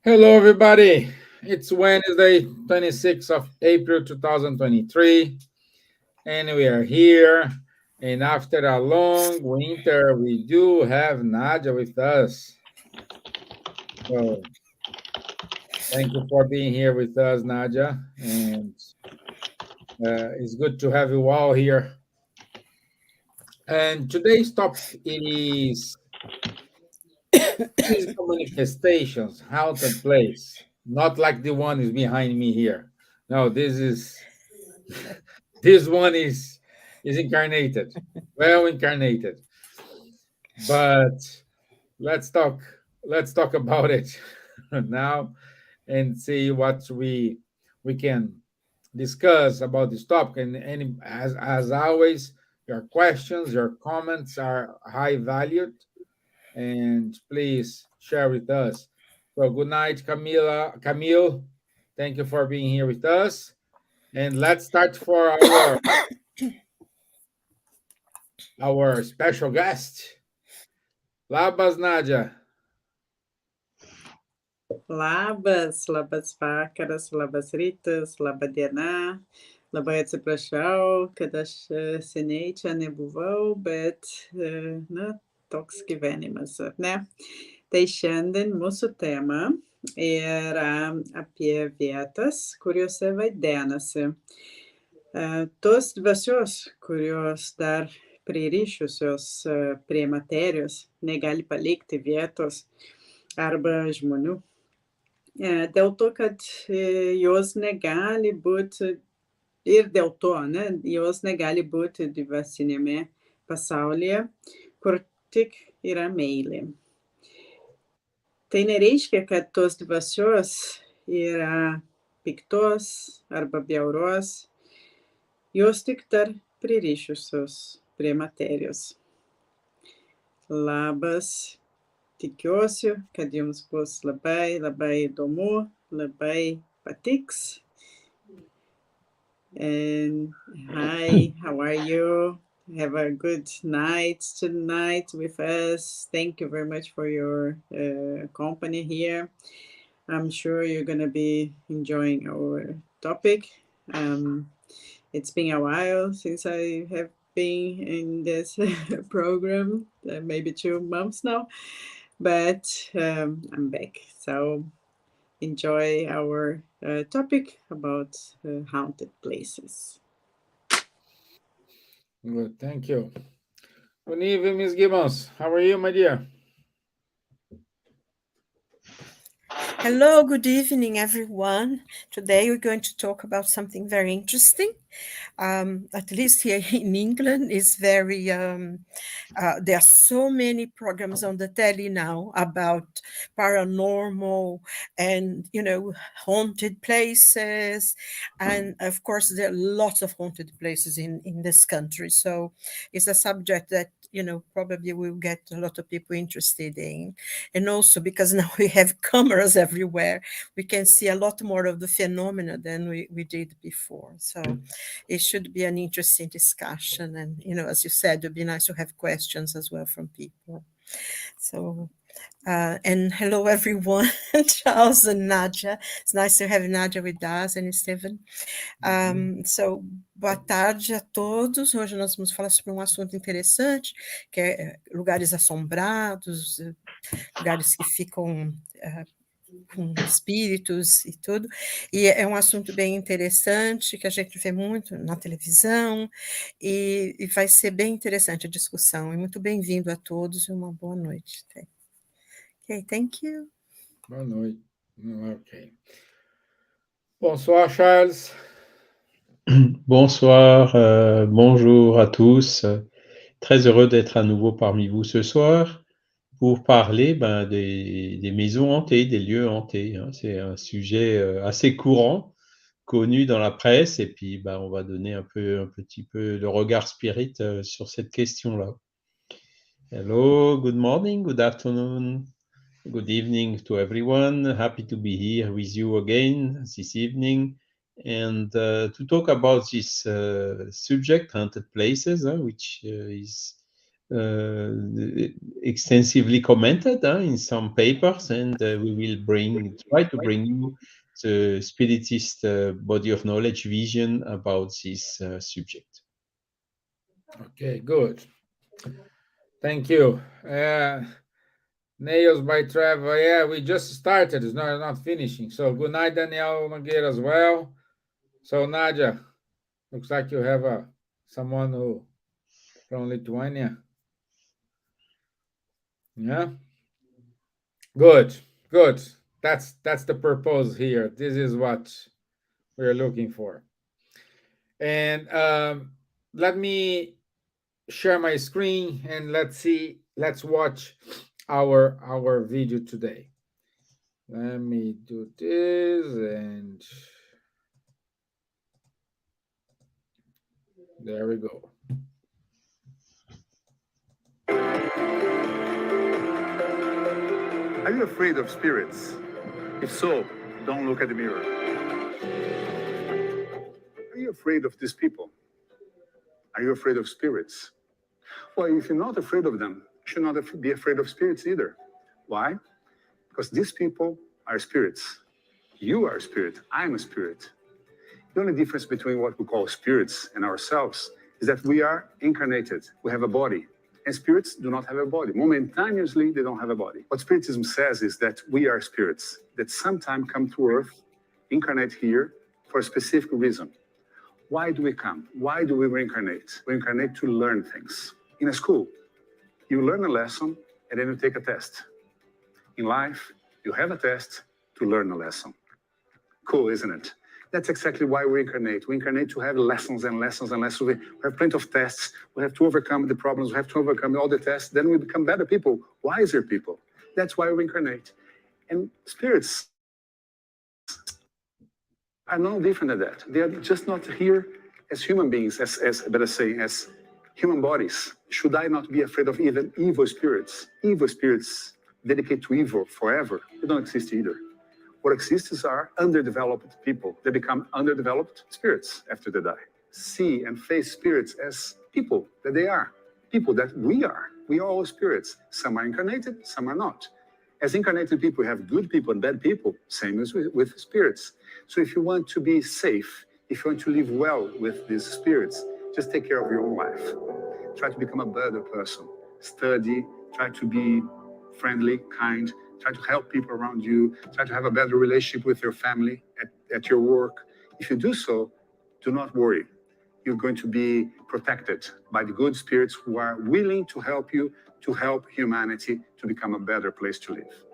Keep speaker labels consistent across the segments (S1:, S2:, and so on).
S1: Hello, everybody. It's Wednesday, 26th of April 2023, and we are here. And after a long winter, we do have Nadja with us. So, thank you for being here with us, Nadja. And it's good to have you all here. And today's topic is physical manifestations, haunted place. Not like the one is behind me here. No, this one is incarnated, well incarnated. But let's talk let's talk about it now and see what we can discuss about this topic. And any as always, your questions, your comments are high valued, and please share with us. So good night, Camille. Thank you for being here with us. And let's start for our special guest. Labas, Nadja.
S2: Labas vakaras, labas rytas, laba diena. Labai atsiprašau, kad aš seniai čia nebuvau, bet, toks gyvenimas, ar ne? Tai šiandien mūsų tema yra apie vietas, kuriuose vaidenasi. Tos dvasios, kurios dar pririšusios prie materijos, negali palikti vietos arba žmonių. Dėl to, kad jos negali būti, ir dėl to, jos negali būti dvasinėme pasaulyje, kur tik yra meilė. Tai nereiškia, kad tos dvasios yra piktos arba bjauros, jos tik dar pririšusios prie materijos. Labas. Tikiuosi, kad jums bus labai įdomu, labai patiks. And hi, how are you? Have a good night tonight with us. Thank you very much for your company here. I'm sure you're going to be enjoying our topic. It's been a while since I have been in this program, maybe 2 months now. But I'm back. So enjoy our topic about haunted places.
S1: Good, thank you. Good evening, Miss Gibbons. How are you, my dear?
S3: Hello, good evening, everyone. Today we're going to talk about something very interesting. At least here in England, is very. There are so many programs on the telly now about paranormal and haunted places, and of course there are lots of haunted places in this country. So it's a subject that probably will get a lot of people interested in, and also because now we have cameras everywhere, we can see a lot more of the phenomena than we did before. So it should be an interesting discussion, and as you said, it'd be nice to have questions as well from people. So and hello everyone, Charles and Nadja. It's nice to have Nadja with us and Stevan. So, boa tarde a todos. Hoje nós vamos falar sobre um assunto interessante, que é lugares assombrados, lugares que ficam com espíritos e tudo. E é um assunto bem interessante, que a gente vê muito na televisão, e vai ser bem interessante a discussão. E muito bem-vindo a todos e uma boa noite. Okay, thank you.
S1: Boa noite. Ok. Bonsoir, Charles.
S4: Bonsoir, bonjour à tous. Très heureux d'être à nouveau parmi vous ce soir pour parler des maisons hantées, des lieux hantés. C'est un sujet assez courant, connu dans la presse, et puis on va donner un petit peu de regard spirit sur cette question-là. Hello, good morning, good afternoon, good evening to everyone. Happy to be here with you again this evening. And to talk about this subject, haunted places, which is extensively commented in some papers, and we will try to bring you the Spiritist body of knowledge vision about this subject.
S1: Okay, good. Thank you. Nails by Trevor. Yeah, we just started. It's not finishing. So good night, Danielle Nogueira as well. So Nadja, looks like you have someone who from Lithuania. Yeah. Good. Good. That's the purpose here. This is what we're looking for. And let me share my screen and let's watch our video today. Let me do this, and there we go.
S5: Are you afraid of spirits? If so, don't look at the mirror. Are you afraid of these people? Are you afraid of spirits? Well, if you're not afraid of them, you should not be afraid of spirits either. Why? Because these people are spirits. You are a spirit. I'm a spirit. The only difference between what we call spirits and ourselves is that we are incarnated. We have a body. And spirits do not have a body. Momentaneously, they don't have a body. What Spiritism says is that we are spirits that sometime come to Earth, incarnate here for a specific reason. Why do we come? Why do we reincarnate? We incarnate to learn things. In a school, you learn a lesson and then you take a test. In life, you have a test to learn a lesson. Cool, isn't it? That's exactly why we incarnate. We incarnate to have lessons and lessons and lessons. We have plenty of tests. We have to overcome the problems. We have to overcome all the tests. Then we become better people, wiser people. That's why we incarnate. And spirits are no different than that. They are just not here as human beings, as human bodies. Should I not be afraid of even evil spirits? Evil spirits dedicated to evil forever, they don't exist either. What exists are underdeveloped people. They become underdeveloped spirits after they die. See and face spirits as people that they are, people that we are. We are all spirits. Some are incarnated, some are not. As incarnated people, we have good people and bad people, same as with spirits. So if you want to be safe, if you want to live well with these spirits, just take care of your own life. Try to become a better person. Study, try to be friendly, kind, try to help people around you, try to have a better relationship with your family, at your work. If you do so, do not worry. You're going to be protected by the good spirits who are willing to help you, to help humanity to become a better place to live.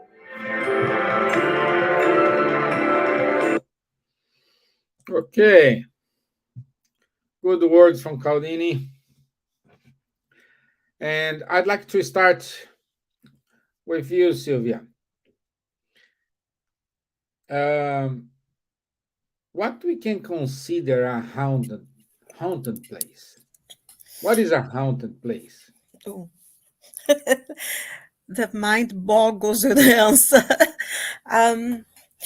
S1: Okay. Good words from Caldini. And I'd like to start with you, Silvia. What we can consider a haunted place? What is a haunted place?
S3: Oh. The mind boggles with the answer.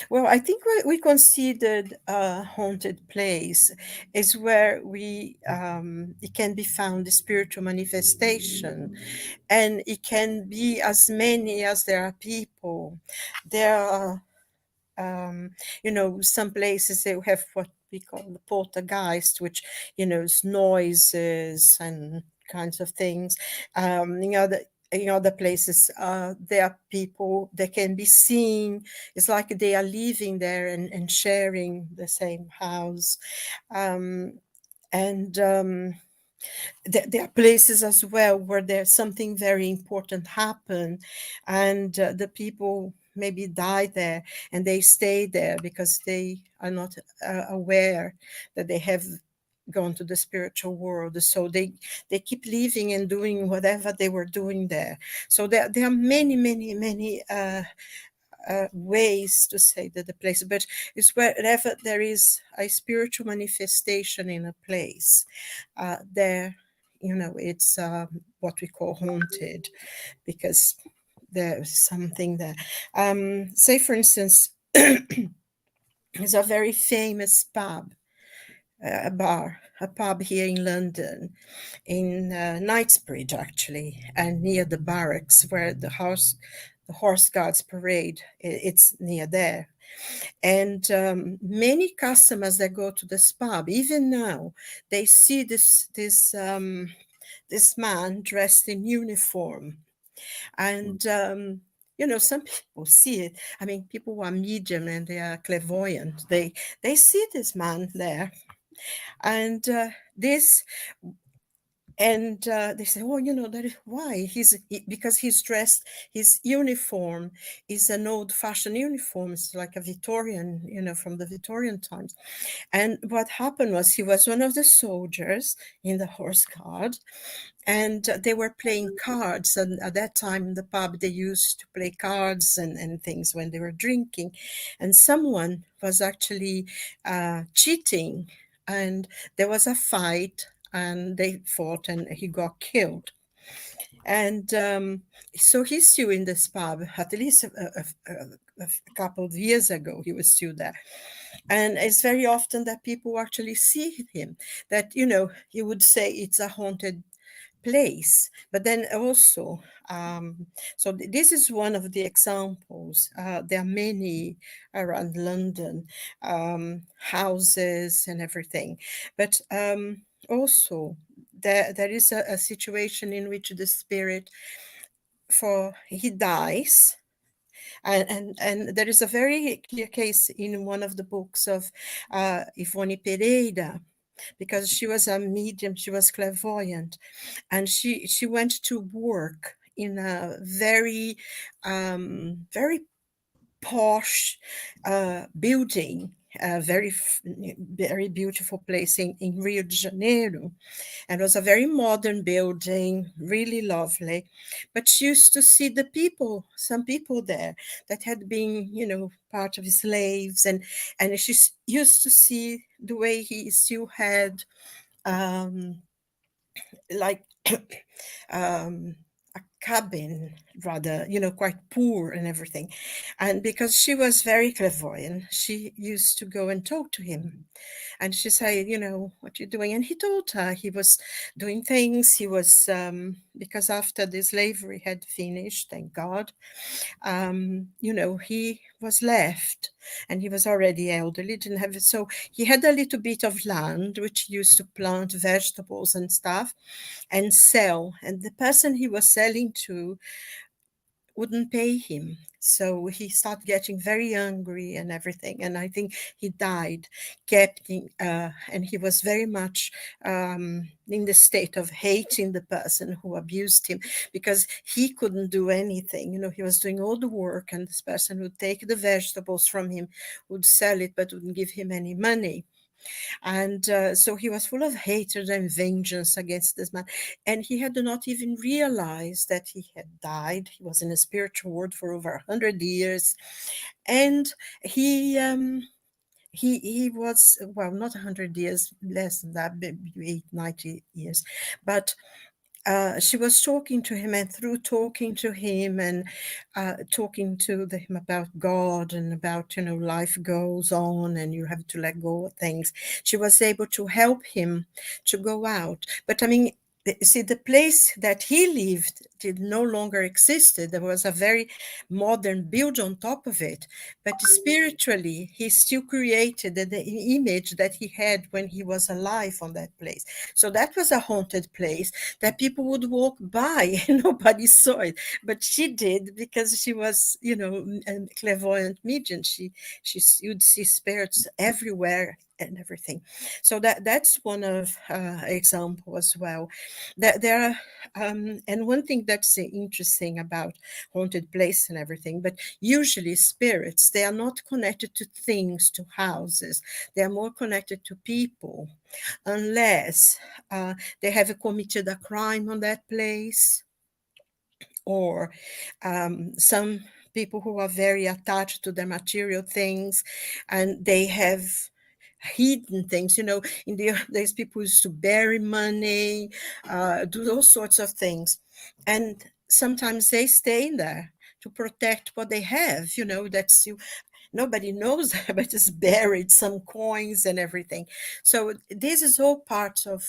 S3: Well, I think what we considered a haunted place is where it can be found a spiritual manifestation, and it can be as many as there are people. There are some places they have what we call the poltergeist, which is noises and kinds of things. In other places, there are people that can be seen. It's like they are living there and sharing the same house. There are places as well where there's something very important happen, and the people maybe die there and they stay there because they are not aware that they have gone to the spiritual world, so they keep living and doing whatever they were doing there. So there are many ways to say that the place, but it's wherever there is a spiritual manifestation in a place, there it's what we call haunted, because there's something there. Say for instance, there's a very famous pub a pub here in London, in Knightsbridge actually, and near the barracks where the horse guards parade. It's near there. And many customers that go to this pub, even now, they see this man dressed in uniform. And some people see it. I mean, people who are medium and they are clairvoyant, they see this man there, and this and they say, oh, that is why because he's dressed, his uniform is an old-fashioned uniform. It's like a Victorian, from the Victorian times. And what happened was he was one of the soldiers in the horse guard, and they were playing cards. And at that time in the pub, they used to play cards and things when they were drinking. And someone was actually cheating, and there was a fight, and they fought, and he got killed. And so he's still in this pub. At least a couple of years ago, he was still there. And it's very often that people actually see him, that, you would say it's a haunted place. But then also, so this is one of the examples. There are many around London, houses and everything. But also, there is a situation in which the spirit, he dies. And there is a very clear case in one of the books of Ivone Pereira, because she was a medium, she was clairvoyant, and she went to work in a very, very posh building, a very, very beautiful place in Rio de Janeiro. And it was a very modern building, really lovely. But she used to see some people there that had been, part of his slaves. And she used to see the way he still had like a cabin, rather, quite poor and everything. And because she was very clairvoyant, she used to go and talk to him. And she said, what you're doing? And he told her he was doing things. He was, because after the slavery had finished, thank God, he was left, and he was already elderly, didn't have it. So he had a little bit of land, which he used to plant vegetables and stuff and sell. And the person he was selling to wouldn't pay him. So he started getting very angry and everything. And I think he died, and he was very much in the state of hating the person who abused him, because he couldn't do anything. He was doing all the work, and this person would take the vegetables from him, would sell it, but wouldn't give him any money. And so he was full of hatred and vengeance against this man. And he had not even realized that he had died. He was in a spiritual world for over 100 years. And he was, well, not 100 years, less than that, maybe 90 years. But she was talking to him, and through talking to him and talking to him about God and about, life goes on and you have to let go of things, she was able to help him to go out. But I mean, see, the place that he lived did no longer existed. There was a very modern build on top of it, but spiritually he still created the image that he had when he was alive on that place. So that was a haunted place that people would walk by and nobody saw it, but she did, because she was, a clairvoyant medium. You'd see spirits everywhere and everything. So that's one of example as well. There are, and one thing that's interesting about haunted place and everything, but usually spirits, they are not connected to things, to houses. They are more connected to people, unless they have committed a crime on that place, or some people who are very attached to their material things, and they have hidden things. In the days, people used to bury money, do all sorts of things, and sometimes they stay in there to protect what they have. That's you. Nobody knows, but it's buried, some coins and everything. So this is all part of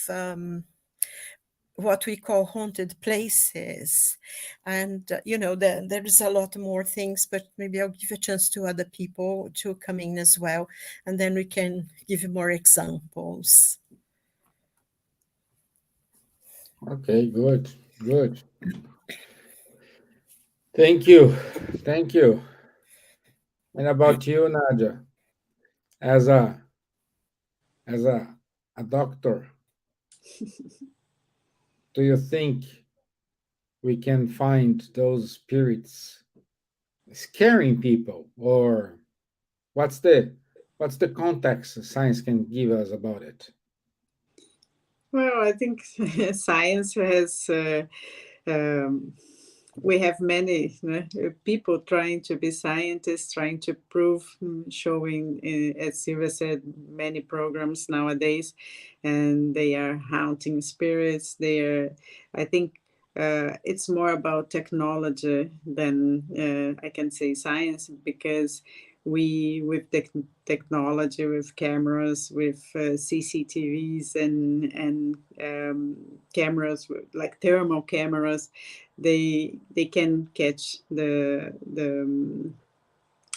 S3: what we call haunted places. And, there is a lot more things, but maybe I'll give a chance to other people to come in as well. And then we can give you more examples.
S1: Okay, good, good. Thank you. Thank you. And about you, Nadja, as a doctor, do you think we can find those spirits scaring people, or what's the context science can give us about it?
S2: Well, I think science has. Um, we have many people trying to be scientists, trying to prove, showing, as Silvia said, many programs nowadays, and they are haunting spirits. They are, I think, it's more about technology than I can say science, because we, with technology, with cameras, with CCTVs and cameras like thermal cameras, they can catch the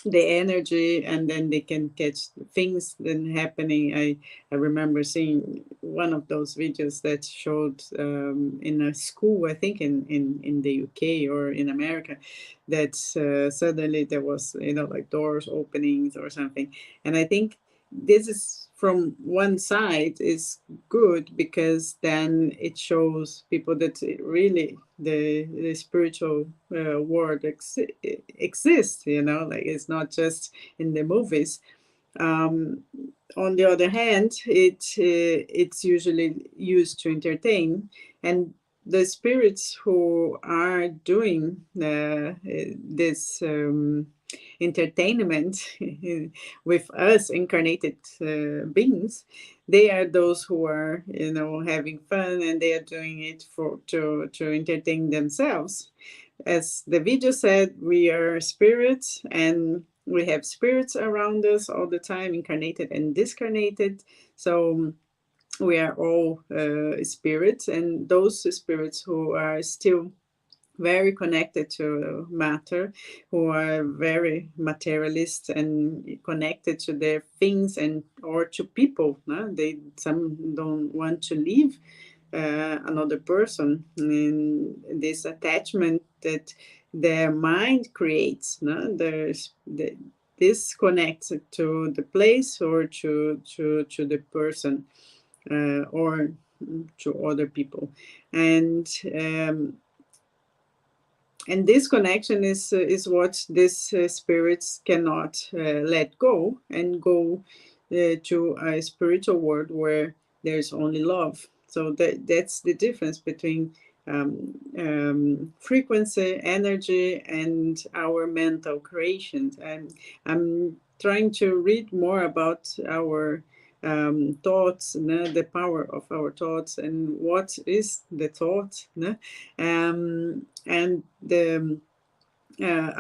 S2: energy, and then they can catch things then happening. I remember seeing one of those videos that showed in a school, I think in the UK or in America, that suddenly there was, like doors openings or something. And I think this is, from one side, is good, because then it shows people that really the spiritual world exists, like it's not just in the movies. um, on the other hand, it's usually used to entertain, and the spirits who are doing this entertainment with us incarnated beings, they are those who are, having fun, and they are doing it for to entertain themselves. As the video said, we are spirits, and we have spirits around us all the time, incarnated and discarnated. So we are all spirits, and those spirits who are still very connected to matter, who are very materialist and connected to their things and or to people. No? Some don't want to leave another person, and this attachment that their mind creates. No? This connects to the place, or to the person, or to other people. And and this connection is what these spirits cannot let go, and go to a spiritual world where there's only love. So that's the difference between frequency, energy, and our mental creations. And I'm trying to read more about our thoughts, the power of our thoughts, and what is the thought, and the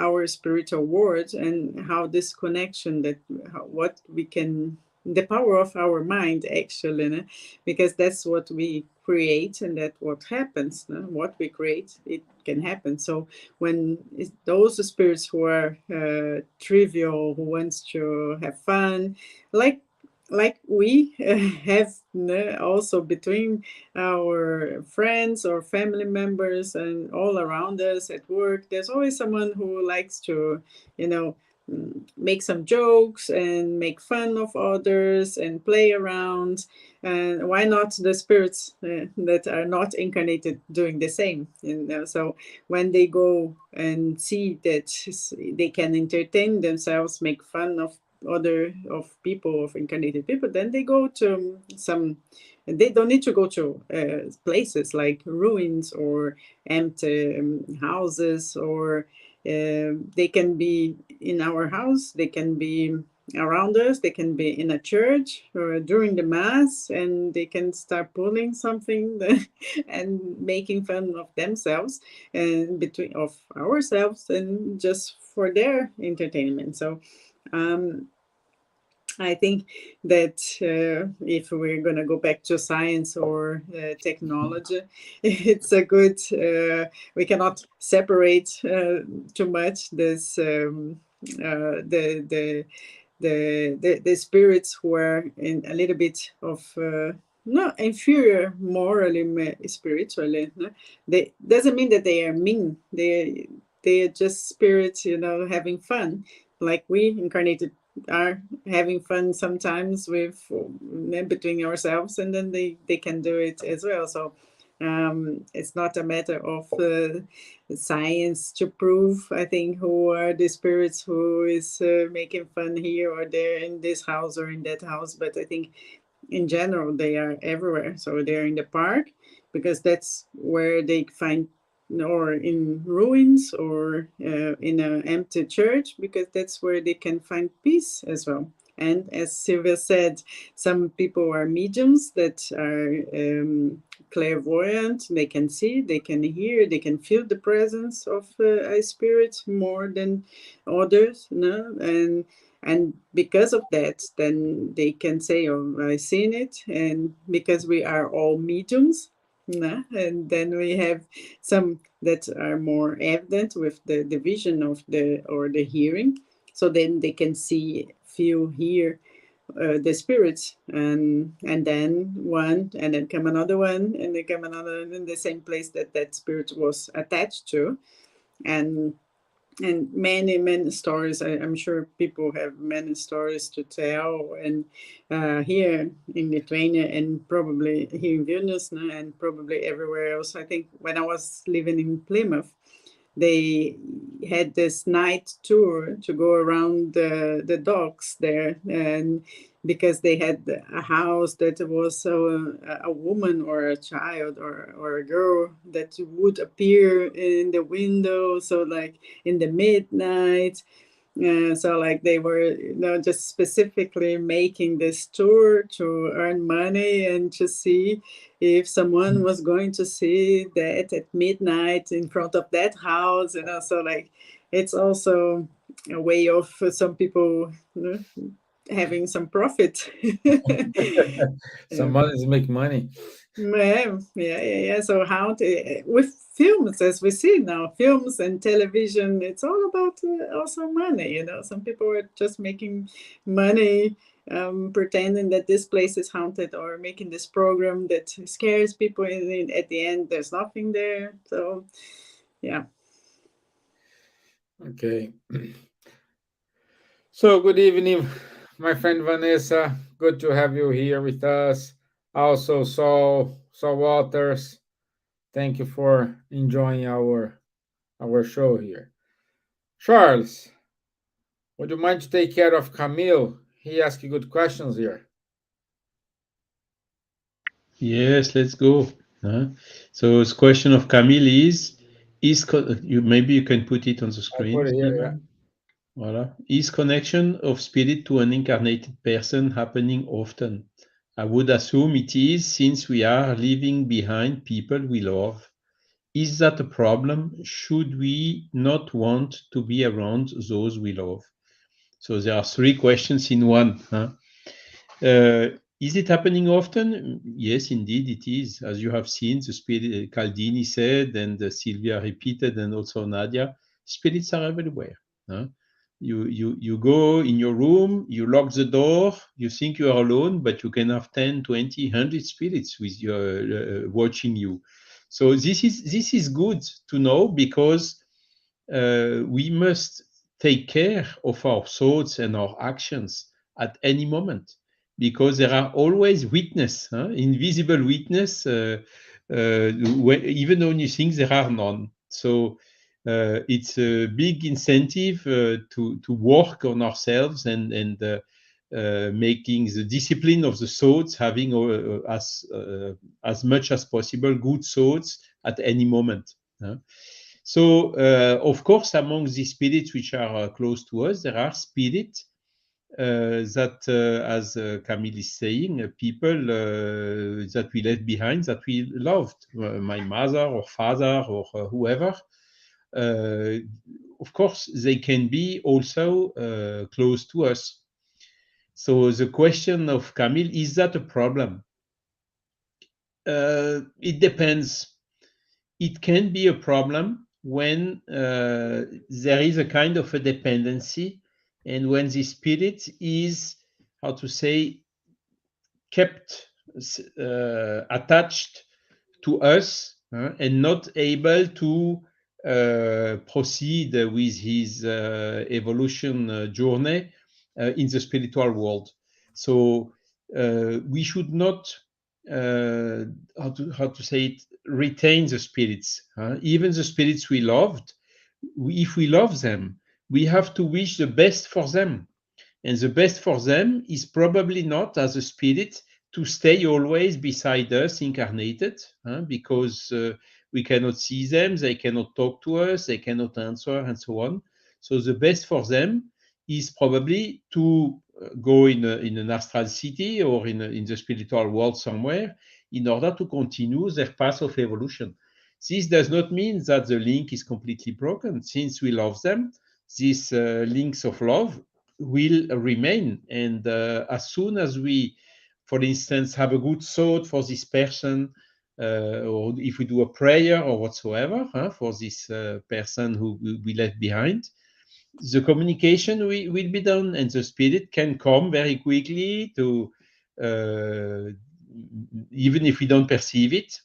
S2: our spiritual world, and how this connection, what we can, the power of our mind, actually, because that's what we create, and that's what happens. What we create, it can happen. So when those spirits who are trivial, who wants to have fun, like we have, also between our friends or family members and all around us at work, there's always someone who likes to, make some jokes and make fun of others and play around. And why not the spirits that are not incarnated doing the same? So when they go and see that they can entertain themselves, make fun of people, of incarnated people, then they go to some. They don't need to go to places like ruins or empty houses, or they can be in our house, they can be around us, they can be in a church or during the mass, and they can start pulling something and making fun of themselves and between of ourselves, and just for their entertainment. So I think that if we're going to go back to science or technology, it's a good, we cannot separate too much this, the spirits who are in a little bit of, no, inferior morally, spiritually. No? They doesn't mean that they are mean. They are just spirits, having fun, like we incarnated are having fun sometimes with between ourselves, and then they can do it as well. So it's not a matter of science to prove, I think, who are the spirits who is making fun here or there in this house or in that house. But I think in general they are everywhere. So they're in the park because that's where they find, or in ruins, or in an empty church, because that's where they can find peace as well. And as Silvia said, some people are mediums that are clairvoyant. They can see, they can hear, they can feel the presence of a spirit more than others. No? And because of that, then they can say, oh, I've seen it. And because we are all mediums, no? And then we have some that are more evident with the vision of the hearing. So then they can see, feel, hear the spirits, and then one, and then come another one, and then come another in the same place that spirit was attached to. And many stories. I'm sure people have many stories to tell, and here in Lithuania, and probably here in Vilnius, and probably everywhere else. I think when I was living in Plymouth, they had this night tour to go around the docks there, and because they had a house that was a woman or a child or a girl that would appear in the window, so like in the midnight. So like they were, just specifically making this tour to earn money and to see if someone was going to see that at midnight in front of that house. So like it's also a way of some people having some profit.
S1: Somebody's make money.
S2: Yeah. So how with films, as we see now, films and television, it's all about also money. Some people are just making money, pretending that this place is haunted, or making this program that scares people. And at the end, there's nothing there. So, yeah.
S1: Okay. So good evening, my friend Vanessa. Good to have you here with us. Also, Saul Waters. Thank you for enjoying our show here. Charles, would you mind to take care of Camille? He asked you good questions here.
S4: Yes, let's go. So the question of Camille is maybe you can put it on the
S1: I
S4: screen,
S1: put it here,
S4: Stevan? Voilà. Is connection of spirit to an incarnated person happening often? I would assume it is, since we are leaving behind people we love. Is that a problem? Should we not want to be around those we love? So there are three questions in one. Is it happening often? Yes, indeed it is. As you have seen, the spirit, Caldini said, and Silvia repeated, and also Nadja, spirits are everywhere. You go in your room, you lock the door, you think you are alone, but you can have 10, 20, 100 spirits with you, watching you. So this is good to know, because we must take care of our thoughts and our actions at any moment, because there are always witness, invisible witness, even when you think there are none. So it's a big incentive to work on ourselves, and making the discipline of the thoughts, having as much as possible good thoughts at any moment. So, of course, among the spirits which are close to us, there are spirits that, as Camille is saying, people that we left behind, that we loved, my mother or father or whoever. of course, they can be also close to us. So the question of Camille, is that a problem? It depends. It can be a problem when there is a kind of a dependency, and when the spirit is, how to say, kept attached to us and not able to proceed with his evolution journey in the spiritual world. So we should not, how to say it, retain the spirits. Even the spirits we loved, if we love them, we have to wish the best for them. And the best for them is probably not as a spirit to stay always beside us incarnated, because we cannot see them, they cannot talk to us, they cannot answer, and so on. So the best for them is probably to go in an astral city or in the spiritual world somewhere in order to continue their path of evolution. This does not mean that the link is completely broken. Since we love them, these links of love will remain. And as soon as we, for instance, have a good thought for this person, or if we do a prayer or whatsoever for this person who we left behind, the communication will be done, and the spirit can come very quickly to, even if we don't perceive it,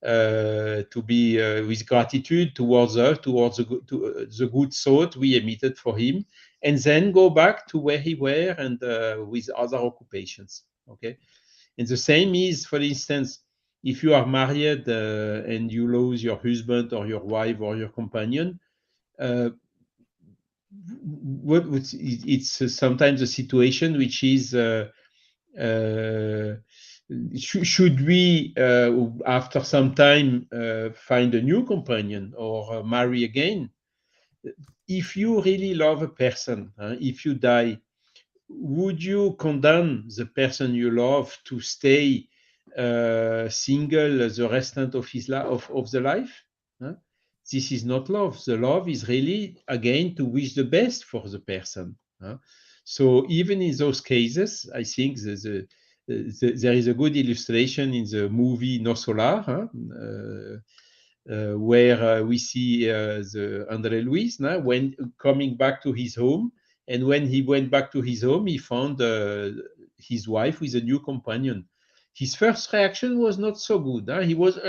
S4: to be with gratitude towards us, towards the good thought we emitted for him, and then go back to where he were and with other occupations. Okay, and the same is, for instance, if you are married and you lose your husband or your wife or your companion, it's sometimes a situation which is should we after some time find a new companion or marry again? If you really love a person, if you die, would you condemn the person you love to stay single the rest of his life, of the life? This is not love. The love is really, again, to wish the best for the person. So even in those cases, I think there is a good illustration in the movie No Solar, where we see the André Luis when coming back to his home. And when he went back to his home, he found his wife with a new companion. His first reaction was not so good. He was,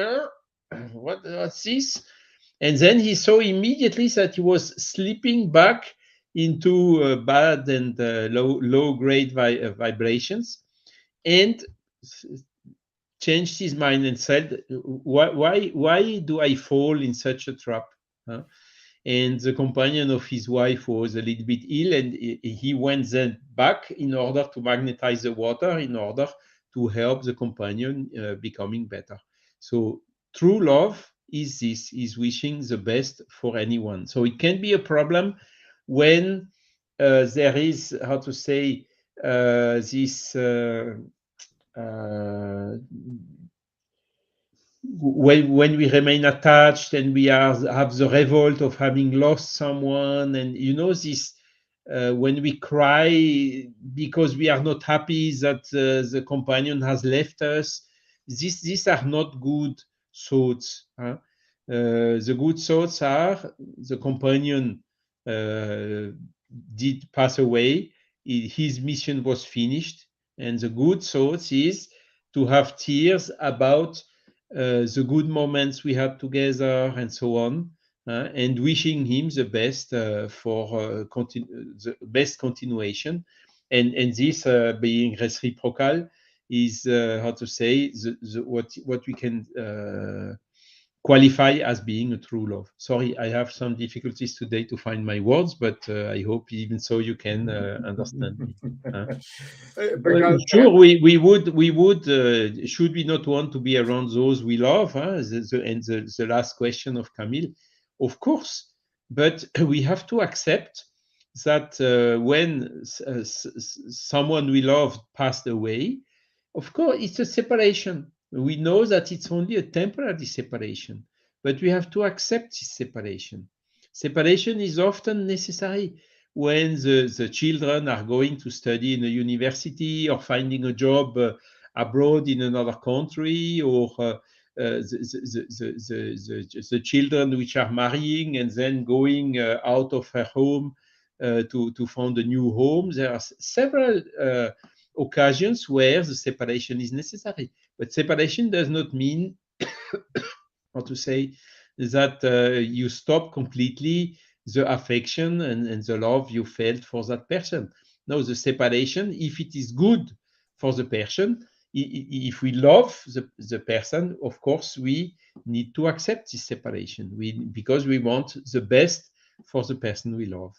S4: what's this? And then he saw immediately that he was slipping back into bad and low-grade vibrations, and changed his mind and said, why do I fall in such a trap? And the companion of his wife was a little bit ill, and he went then back in order to magnetize the water in order to help the companion becoming better. So true love is this, is wishing the best for anyone. So it can be a problem when there is, how to say, this when we remain attached and we have the revolt of having lost someone, and this when we cry because we are not happy that the companion has left us, these are not good thoughts. The good thoughts are the companion did pass away, his mission was finished, and the good thoughts is to have tears about the good moments we had together and so on, and wishing him the best for the best continuation, and this being reciprocal is how to say what we can qualify as being a true love. Sorry, I have some difficulties today to find my words, but I hope even so you can understand me. Sure, we would should we not want to be around those we love? And the last question of Camille, of course, but we have to accept that when someone we loved passed away, of course, it's a separation. We know that it's only a temporary separation, but we have to accept this separation. Separation is often necessary when the children are going to study in a university or finding a job abroad in another country, or the children which are marrying and then going out of her home to found a new home. There are several occasions where the separation is necessary. But separation does not mean, how to say, that you stop completely the affection and the love you felt for that person. No, the separation, if it is good for the person, if we love the person, of course, we need to accept this separation because we want the best for the person we love.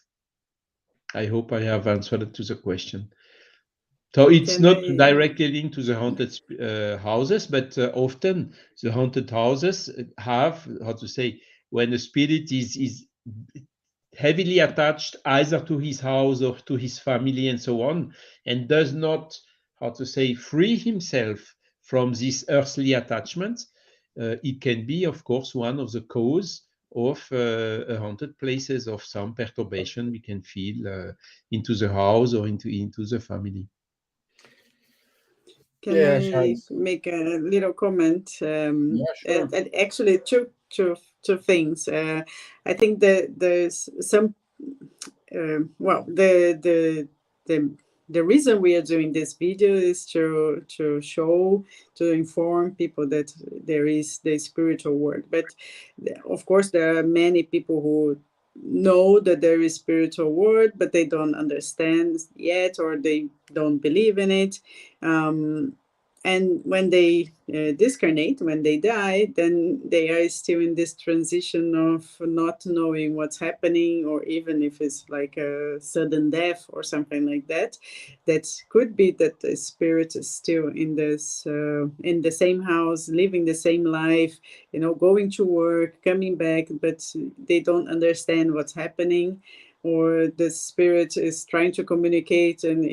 S4: I hope I have answered to the question. So it's not directly linked to the haunted houses, but often the haunted houses have, how to say, when a spirit is heavily attached either to his house or to his family and so on, and does not, how to say, free himself from these earthly attachments, it can be, of course, one of the cause of haunted places, of some perturbation we can feel into the house or into the family.
S2: Can I make a little comment?
S1: Yeah, sure.
S2: Actually, two things. I think that there's some. Well, the reason we are doing this video is to show, to inform people that there is the spiritual world. But of course, there are many people who know that there is spiritual world, but they don't understand yet, or they don't believe in it. And when they discarnate, when they die, then they are still in this transition of not knowing what's happening, or even if it's like a sudden death or something like that. That could be that the spirit is still in this in the same house, living the same life, going to work, coming back, but they don't understand what's happening, or the spirit is trying to communicate and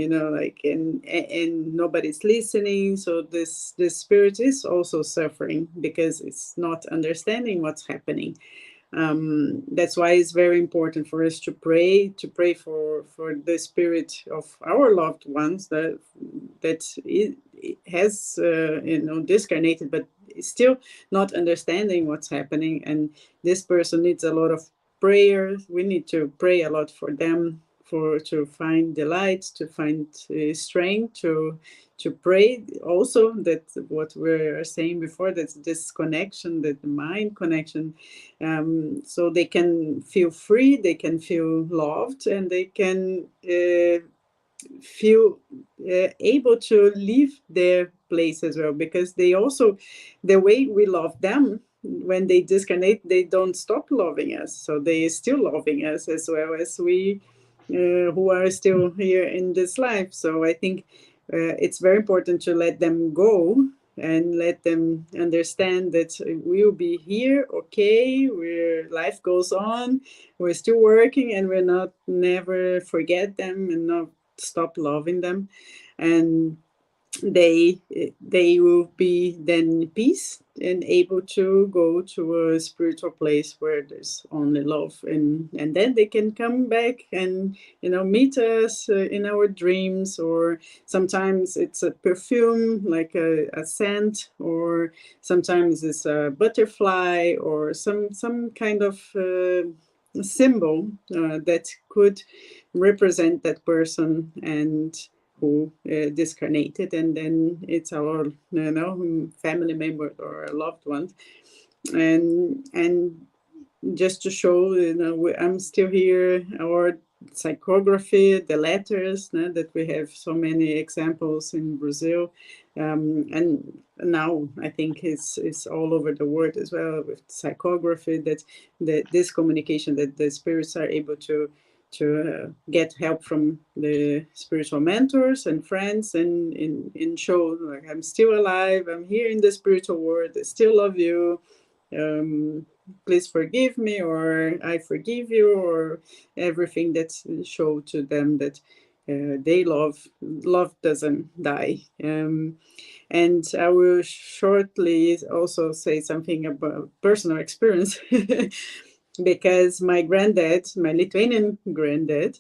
S2: and nobody's listening. So this spirit is also suffering because it's not understanding what's happening. That's why it's very important for us to pray for the spirit of our loved ones that it has discarnated, but still not understanding what's happening, and this person needs a lot of prayer. We need to pray a lot for them, to find the light, to find strength, to pray also that what we were saying before, that this connection, that the mind connection, so they can feel free, they can feel loved, and they can feel able to leave their place as well, because they also, the way we love them, when they disconnect, they don't stop loving us, so they are still loving us as well as we who are still here in this life. So I think it's very important to let them go and let them understand that we'll be here, okay, life goes on, we're still working, and we're not never forget them and not stop loving them, and they will be then in peace and able to go to a spiritual place where there's only love, and then they can come back and meet us in our dreams, or sometimes it's a perfume, like a scent, or sometimes it's a butterfly, or some kind of symbol that could represent that person and who discarnated, and then it's our family member or a loved one, and just to show I'm still here, our psychography, the letters that we have so many examples in Brazil, and now I think it's all over the world as well with psychography, that this communication, that the spirits are able to get help from the spiritual mentors and friends, and show, like, I'm still alive, I'm here in the spiritual world, I still love you, please forgive me, or I forgive you, or everything that show to them that they love doesn't die. And I will shortly also say something about personal experience. because my granddad, my Lithuanian granddad,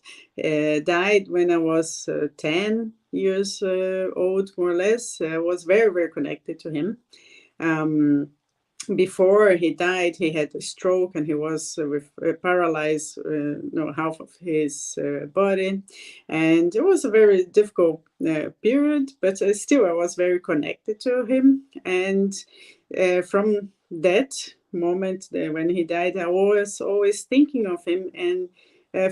S2: died when I was 10 years old, more or less. I was very, very connected to him. Before he died, he had a stroke and he was paralyzed, half of his body. And it was a very difficult period, but still I was very connected to him. And from that moment when he died, I was always thinking of him and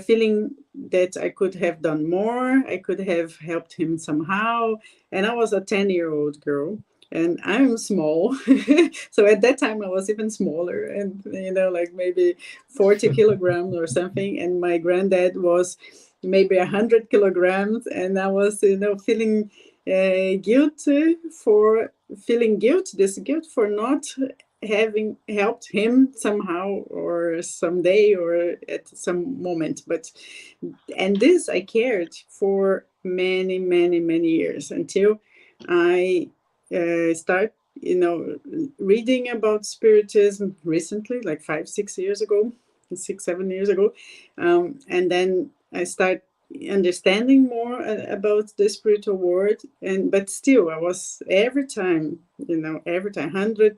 S2: feeling that I could have done more, I could have helped him somehow. And I was a 10-year-old girl and I'm small. So at that time I was even smaller and, like maybe 40 kilograms or something. And my granddad was maybe 100 kilograms. And I was, feeling this guilt for not having helped him somehow or someday or at some moment. And this I cared for many, many, many years until I start reading about spiritism recently, like 5 6 years ago, 6 7 years ago, and then I start understanding more about the spiritual world. But still I was every time 100%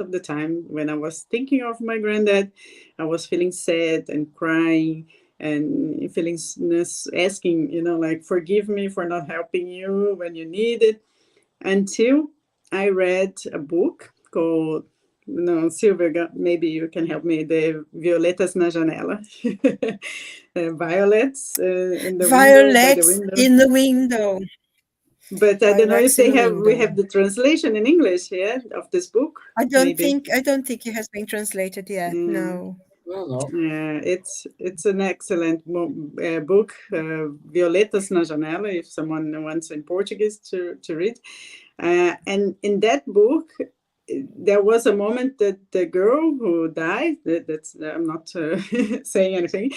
S2: of the time when I was thinking of my granddad, I was feeling sad and crying and feeling asking, like, forgive me for not helping you when you needed, until I read a book called, Silvia, maybe you can help me, the Violetas na Janela. Violets in the window, by the
S3: Violets
S2: window.
S3: in the window.
S2: But I don't know if
S3: Violets in the
S2: we
S3: window.
S2: have the translation in English, yeah, of this book.
S3: I don't
S2: Maybe.
S3: think it has been translated yet. No.
S1: No.
S2: Yeah, it's an excellent book, Violetas na Janela, if someone wants in Portuguese to read. And in that book, there was a moment that the girl who died, that's I'm not saying anything,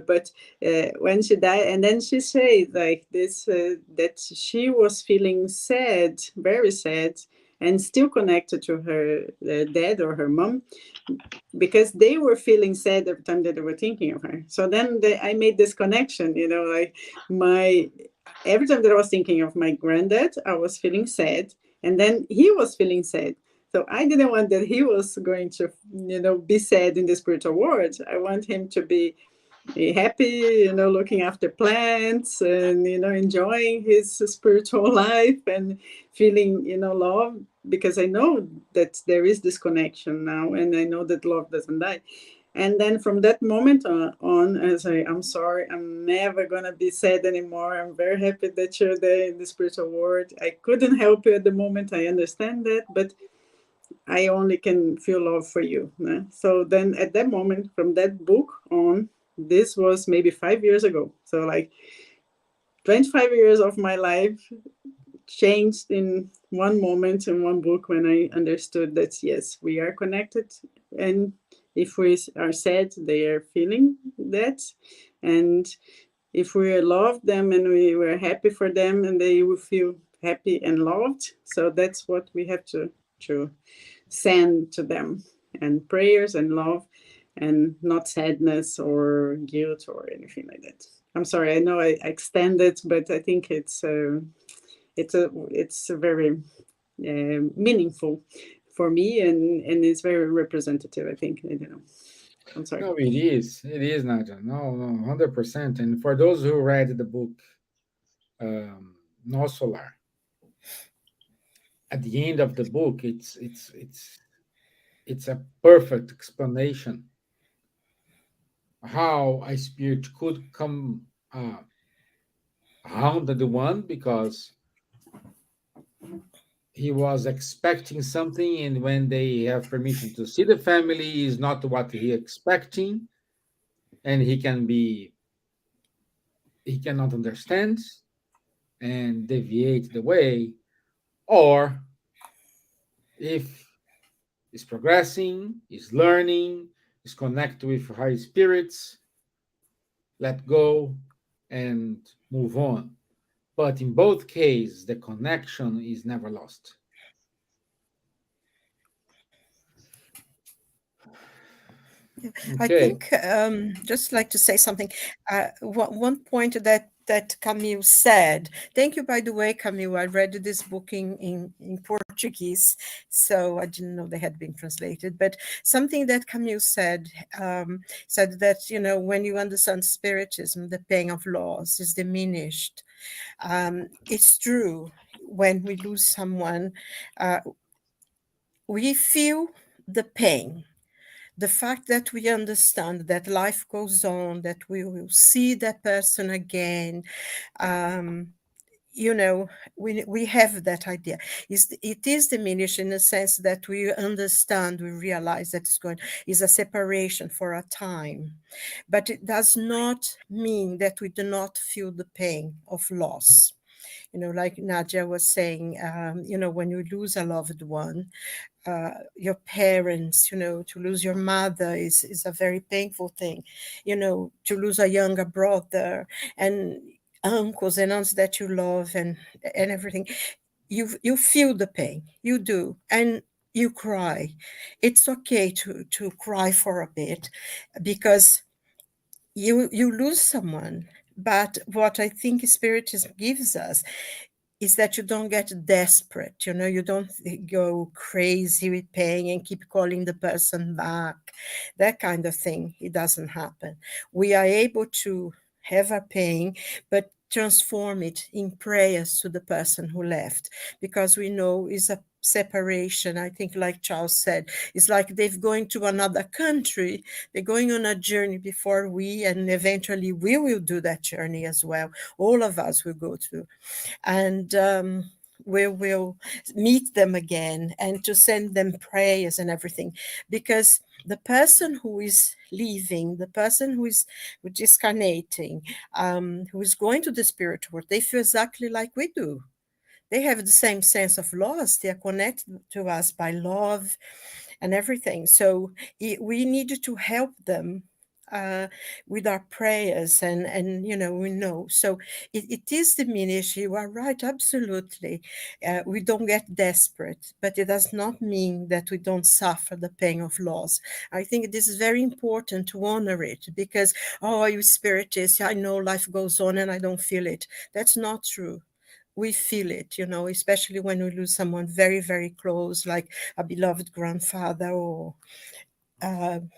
S2: but when she died, and then she said like this, that she was feeling sad, very sad, and still connected to her dad or her mom, because they were feeling sad every time that they were thinking of her. So then I made this connection, like every time that I was thinking of my granddad, I was feeling sad, and then he was feeling sad. So I didn't want that he was going to, be sad in the spiritual world. I want him to be happy, looking after plants and, enjoying his spiritual life and feeling, love, because I know that there is this connection now, and I know that love doesn't die. And then from that moment on, I say, I'm sorry, I'm never going to be sad anymore. I'm very happy that you're there in the spiritual world. I couldn't help you at the moment. I understand that, but I only can feel love for you. So then at that moment, from that book on, this was maybe 5 years ago. So like 25 years of my life changed in one moment, in one book, when I understood that, yes, we are connected. And if we are sad, they are feeling that. And if we love them and we were happy for them, and they will feel happy and loved. So that's what we have to send to them, and prayers and love, and not sadness or guilt or anything like that. I'm sorry, I know I extended, but I think it's very meaningful for me, and it's very representative, I think. I don't know. I'm sorry.
S1: No, it is. It is, Nadja. No, 100%. And for those who read the book, No Solar, at the end of the book, it's a perfect explanation how a spirit could come around the one, because he was expecting something, and when they have permission to see the family is not what he expecting, and he cannot understand and deviate the way, or if is progressing, is learning, is connected with high spirits, let go and move on. But in both cases, the connection is never lost.
S3: I
S1: Okay.
S3: think just like to say something. One point that Camille said. Thank you, by the way, Camille. I read this book in Portuguese, so I didn't know they had been translated. But something that Camille said that when you understand Spiritism, the pain of loss is diminished. It's true. When we lose someone, uh, we feel the pain, the fact that we understand that life goes on, that we will see that person again. um, you know, we have that idea. It is diminished in the sense that we understand, we realize that is a separation for a time, but it does not mean that we do not feel the pain of loss. Like Nadja was saying, when you lose a loved one, your parents, to lose your mother is a very painful thing. To lose a younger brother and uncles and aunts that you love and everything. You feel the pain, you do, and you cry. It's okay to cry for a bit, because you lose someone. But what I think Spiritism gives us is that you don't get desperate. You don't go crazy with pain and keep calling the person back. That kind of thing, it doesn't happen. We are able to have a pain, but transform it in prayers to the person who left, because we know it's a separation. I think, like Charles said, it's like they've going to another country. They're going on a journey before we, and eventually we will do that journey as well. All of us will go through, and we will meet them again, and to send them prayers and everything, because the person who is leaving, the person who is discarnating, who is going to the spirit world, they feel exactly like we do. They have the same sense of loss. They are connected to us by love and everything. So we need to help them with our prayers, and we know. So it is diminished. You are right, absolutely. We don't get desperate, but it does not mean that we don't suffer the pain of loss. I think this is very important to honor it, because, oh, you spiritist, I know life goes on and I don't feel it. That's not true. We feel it, especially when we lose someone very, very close, like a beloved grandfather, or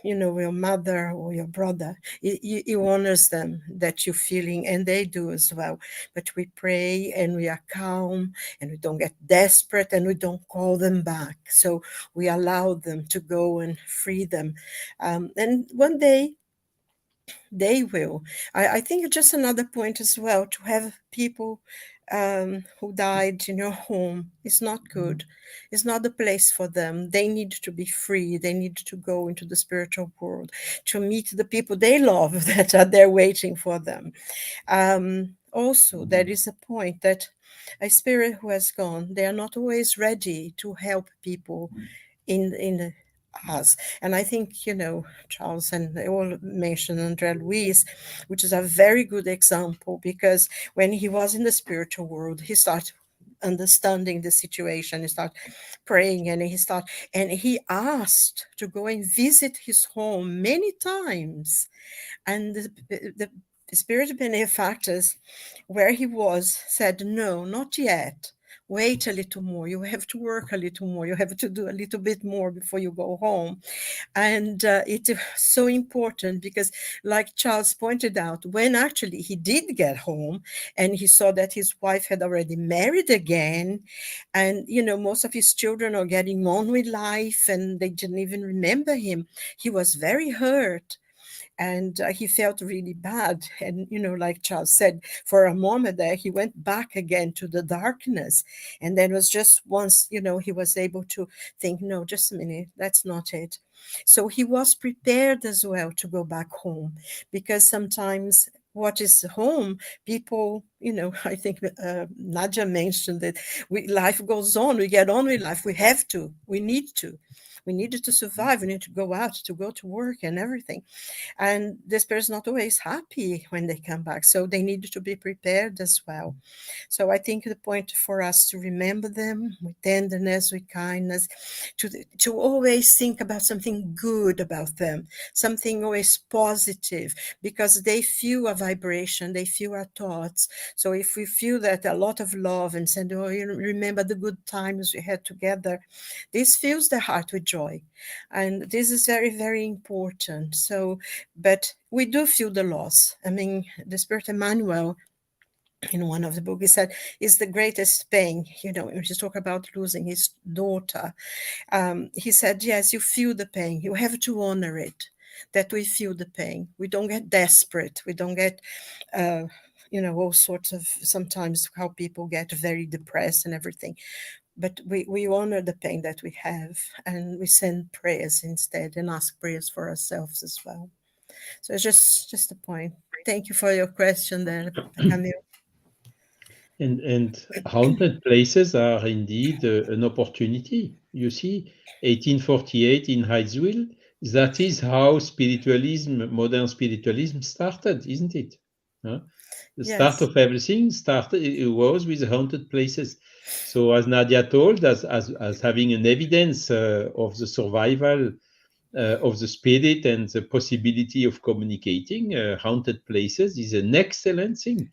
S3: your mother or your brother. You honors them, that you're feeling, and they do as well. But we pray, and we are calm, and we don't get desperate, and we don't call them back. So we allow them to go and free them. And one day they will. I think just another point as well, to have people who died in your home is not good. It's not the place for them. They need to be free. They need to go into the spiritual world to meet the people they love that are there waiting for them. Also, there is a point that a spirit who has gone, they are not always ready to help people in us. And I think, Charles and they all mentioned Andre Luis, which is a very good example, because when he was in the spiritual world, he started understanding the situation. He started praying, and he asked to go and visit his home many times. And the spirit benefactors, where he was, said, no, not yet. Wait a little more. You have to work a little more. You have to do a little bit more before you go home. And it's so important, because, like Charles pointed out, when actually he did get home and he saw that his wife had already married again, and, most of his children are getting on with life and they didn't even remember him, he was very hurt. And he felt really bad. And, like Charles said, for a moment there, he went back again to the darkness. And then was just once, he was able to think, no, just a minute, that's not it. So he was prepared as well to go back home, because sometimes what is home, people, I think Nadja mentioned that life goes on, we get on with life, we have to, we need to. We need to survive. We need to go out, to go to work and everything. And the spirit's not always happy when they come back. So they need to be prepared as well. So I think the point for us to remember them with tenderness, with kindness, to always think about something good about them, something always positive, because they feel a vibration, they feel our thoughts. So if we feel that a lot of love and saying, oh, you remember the good times we had together, this fills the heart with joy. And this is very, very important. So, but we do feel the loss. I mean, the Spirit Emmanuel, in one of the books, he said, is the greatest pain, when you talk about losing his daughter. He said, yes, you feel the pain. You have to honor it, that we feel the pain. We don't get desperate. We don't get, all sorts of, sometimes how people get very depressed and everything. But we honor the pain that we have, and we send prayers instead and ask prayers for ourselves as well. So it's just a point. Thank you for your question there, Camille.
S4: And haunted places are indeed an opportunity. You see, 1848 in Hydesville, that is how spiritualism, modern spiritualism started, isn't it? Huh? The start
S3: Yes.
S4: of everything it was with haunted places. So as Nadja told, as having an evidence of the survival of the spirit and the possibility of communicating, haunted places is an excellent thing.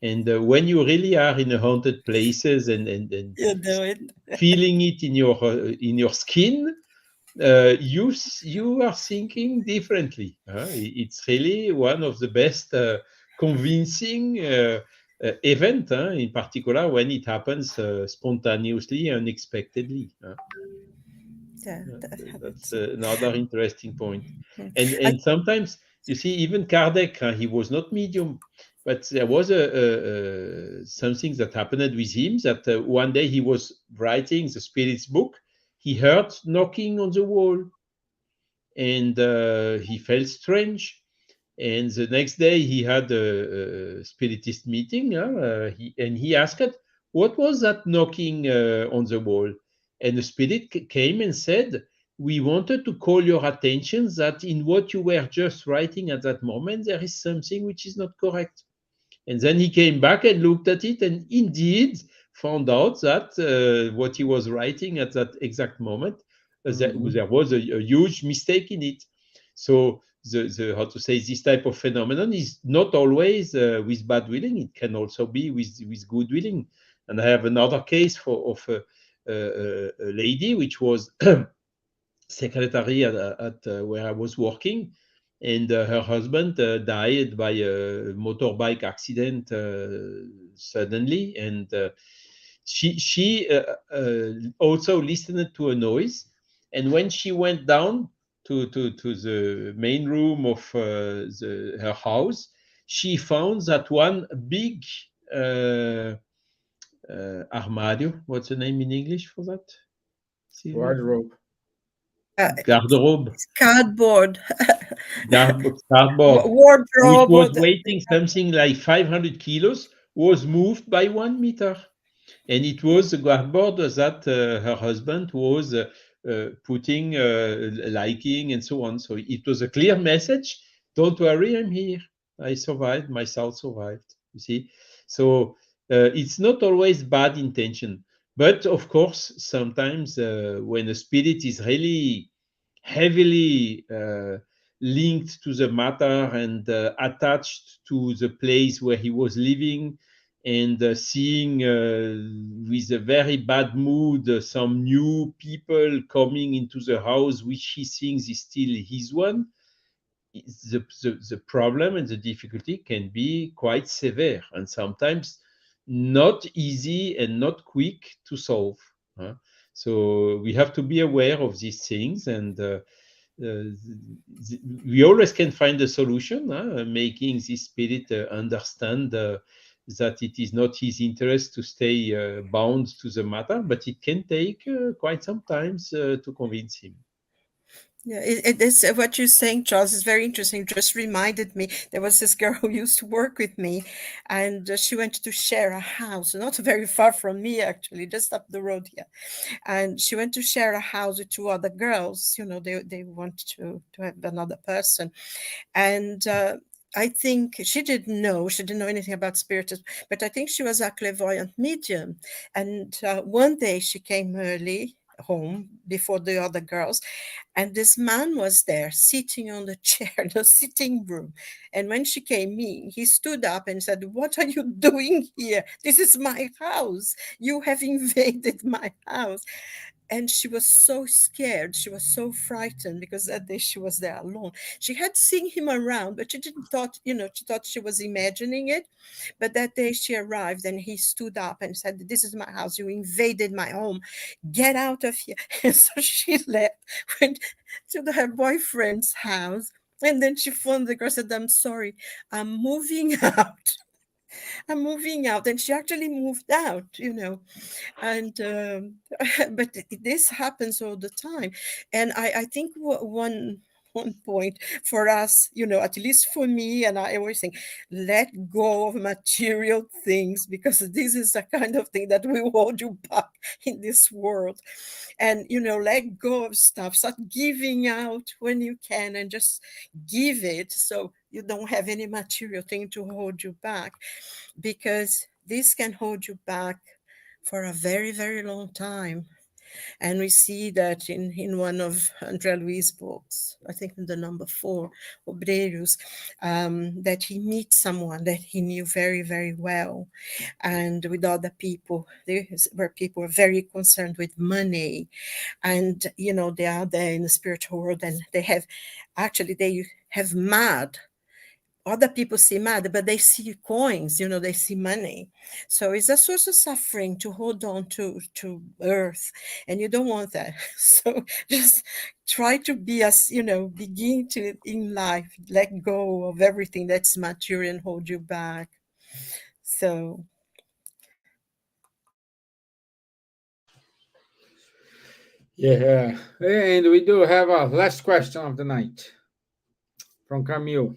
S4: And when you really are in a haunted places and
S3: You do it.
S4: feeling it in your skin, you are thinking differently. It's really one of the best convincing event, in particular when it happens spontaneously, unexpectedly.
S3: Yeah,
S4: Yeah,
S3: that
S4: that's
S3: happens.
S4: another interesting point.
S3: Mm.
S4: And sometimes you see, even Kardec, he was not medium, but there was something that happened with him that one day he was writing the Spirit's book. He heard knocking on the wall, and he felt strange. And the next day he had a spiritist meeting, and he asked, what was that knocking on the wall? And the spirit came and said, we wanted to call your attention that in what you were just writing at that moment, there is something which is not correct. And then he came back and looked at it and indeed found out that what he was writing at that exact moment, there was a huge mistake in it. So the how to say, this type of phenomenon is not always with bad willing. It can also be with good willing. And I have another case of a lady which was secretary at where I was working, and her husband died by a motorbike accident suddenly, and she also listened to a noise, and when she went down to the main room of her house, she found that one big armadio. What's the name in English for that? Silvia?
S1: Wardrobe.
S4: Garderobe.
S3: Cardboard.
S4: Cardboard, which
S3: Wardrobe.
S4: was weighing something like 500 kilos, was moved by 1 meter. And it was the cardboard that her husband was putting, liking, and so on. So it was a clear message. Don't worry, I'm here. I survived. My soul survived. You see? So it's not always bad intention. But of course, sometimes when a spirit is really heavily linked to the matter and attached to the place where he was living, and seeing with a very bad mood some new people coming into the house which he thinks is still his one, the problem and the difficulty can be quite severe and sometimes not easy and not quick to solve. So we have to be aware of these things, and we always can find a solution, making this spirit understand that it is not his interest to stay bound to the matter, but it can take quite some time to convince him.
S3: Yeah, it is what you're saying, Charles, is very interesting. It just reminded me there was this girl who used to work with me, and she went to share a house, not very far from me, actually, just up the road here. And she went to share a house with two other girls. They want to have another person, and I think she didn't know anything about spiritism, but I think she was a clairvoyant medium. And one day she came early home before the other girls, and this man was there sitting on the chair in the sitting room. And when she came in, he stood up and said, "What are you doing here? This is my house. You have invaded my house." And she was so scared. She was so frightened because that day she was there alone. She had seen him around, but she didn't thought, she thought she was imagining it. But that day she arrived and he stood up and said, "This is my house. You invaded my home. Get out of here." And so she left, went to her boyfriend's house. And then she phoned the girl, said, "I'm sorry, I'm moving out. I'm moving out." And she actually moved out. And but this happens all the time. And I think one point for us, at least for me, and I always think, let go of material things, because this is the kind of thing that will hold you back in this world. And let go of stuff, start giving out when you can, and just give it, so you don't have any material thing to hold you back, because this can hold you back for a very, very long time. And we see that in one of André Luiz's books, I think in the number 4, Obreiros, that he meets someone that he knew very, very well. And with other people, there were people very concerned with money. And, they are there in the spiritual world, and they have mad. Other people see mad, but they see coins, they see money. So it's a source of suffering to hold on to earth, and you don't want that. So just try to be, as begin to in life, let go of everything that's material and hold you back. So
S1: Yeah. And we do have a last question of the night from Camille.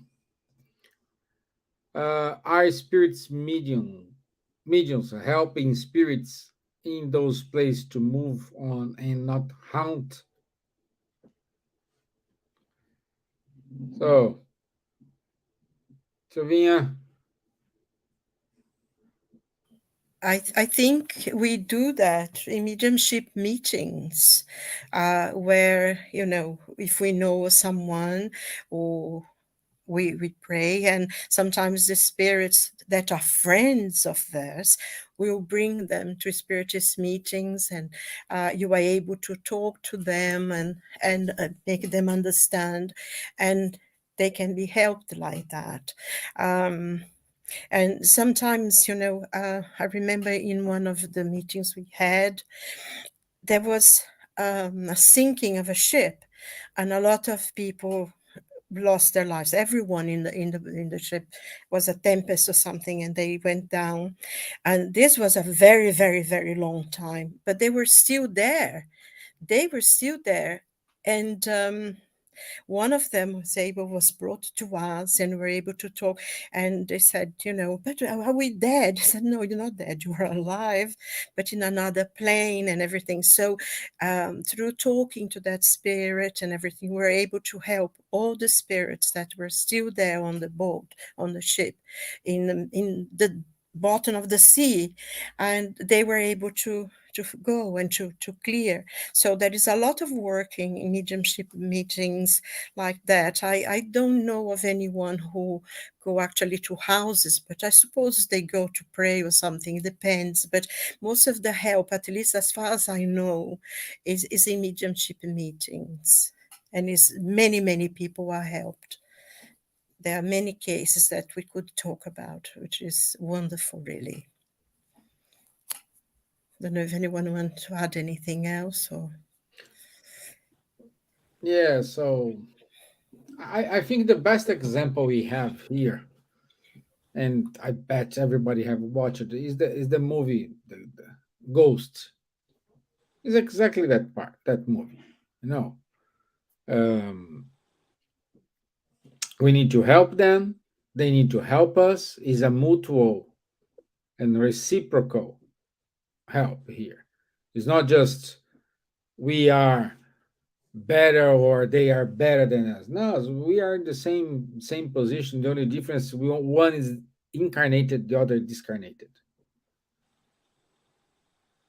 S1: Are spirits mediums helping spirits in those places to move on and not haunt? So, Silvia.
S3: I think we do that in mediumship meetings, where, if we know someone, or we pray, and sometimes the spirits that are friends of theirs will bring them to spiritist meetings, and you are able to talk to them and make them understand, and they can be helped like that. And sometimes, I remember in one of the meetings we had, there was a sinking of a ship, and a lot of people lost their lives. Everyone in the ship was a tempest or something, and they went down. And this was a very, very, very long time, but they were still there. They were still there, and one of them was brought to us, and we were able to talk. And they said, "But are we dead?" I said, "No, you're not dead. You are alive, but in another plane and everything." So through talking to that spirit and everything, we were able to help all the spirits that were still there on the boat, on the ship, in the bottom of the sea, and they were able to go and to clear. So there is a lot of working in mediumship meetings like that. I don't know of anyone who go actually to houses, but I suppose they go to pray or something. It depends. But most of the help, at least as far as I know, is in mediumship meetings. And is many, many people are helped. There are many cases that we could talk about, which is wonderful, really. Don't know if anyone wants to add anything else, or...
S1: Yeah, so I think the best example we have here, and I bet everybody have watched it, is the movie the Ghost. Is exactly that part, that movie. You know, Um, we need to help them. They need to help us. Is a mutual and reciprocal help here. It's not just we are better or they are better than us. No, we are in the same position. The only difference, one is incarnated, the other discarnated.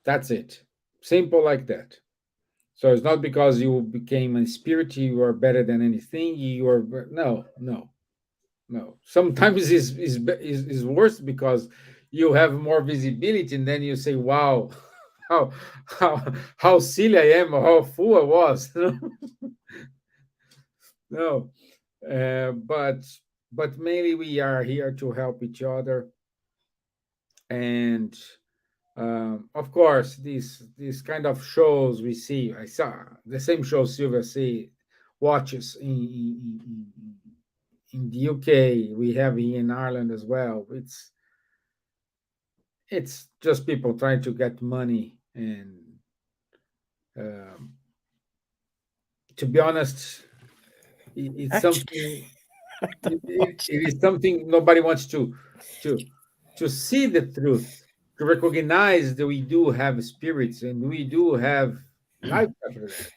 S1: That's it. Simple like that. So it's not because you became a spirit you are better than anything. You are no. Sometimes is worse because you have more visibility, and then you say, "Wow, how how silly I am, or how fool I was." No, but mainly we are here to help each other, and of course, these kind of shows we see. I saw the same show Silvia watches in the UK. We have here in Ireland as well. It's just people trying to get money, and um, to be honest, it's
S3: Actually,
S1: something.
S3: I
S1: It,
S3: don't
S1: it,
S3: watch.
S1: it is something nobody wants to to see the truth, to recognize that we do have spirits and we do have life after that.